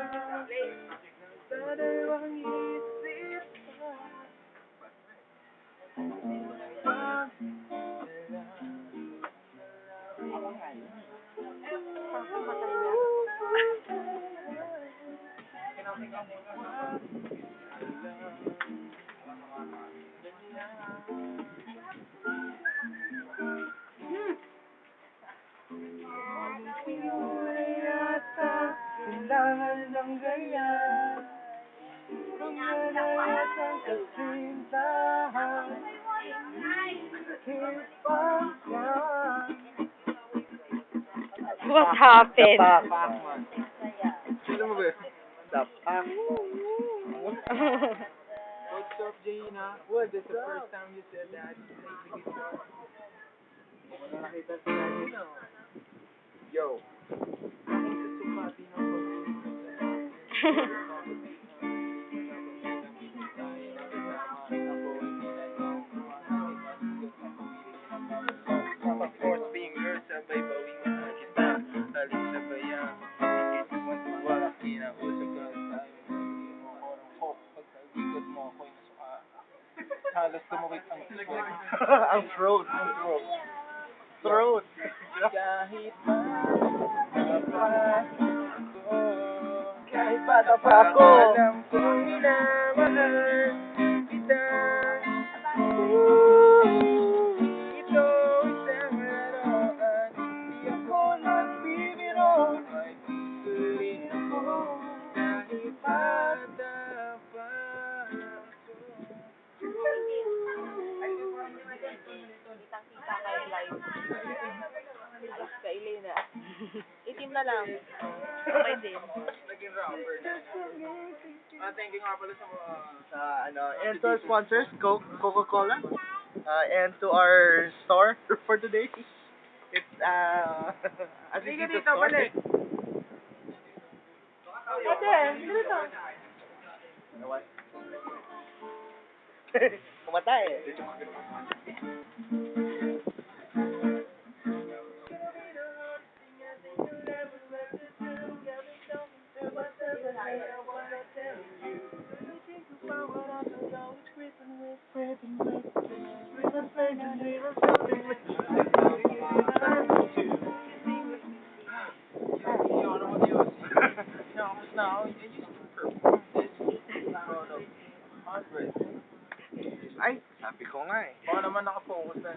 Sa dalawang isip kailangan ng ganyan. Kung nanayat ang kasintahan, hipang yan. What happened? Sino mo ba? Dapak. What's up, Jaina? What? That's the first time you said that. Wala nakita si Daddy, no? Yo. Pag-force finger, sabay bawing mahal kita. Halit sa bayang, higit matuwa. Kinausap ka tayo. Hindi mo ako ng hope. Pagkalikod mo ako'y nasuka. Halos tumawid ang throat. Ang throat. Ang throat. Throat. Kahit bata pa ako, alam kong minamahal kita. Ito isang laruan, di ako nagbibiro. May tuloy ako, kahit bata pa ako. Kitang-kita kayo live. Alas ka, Elena. Itim na lang. Okay din. Naging rapper na. Thank you nga pala sa And to our sponsors, Coca-Cola, and to our store for today. It's Sige dito, balik. Ate, dito. Kumatay. Ay, sabi ko nga eh. Baka naman nakafocus na.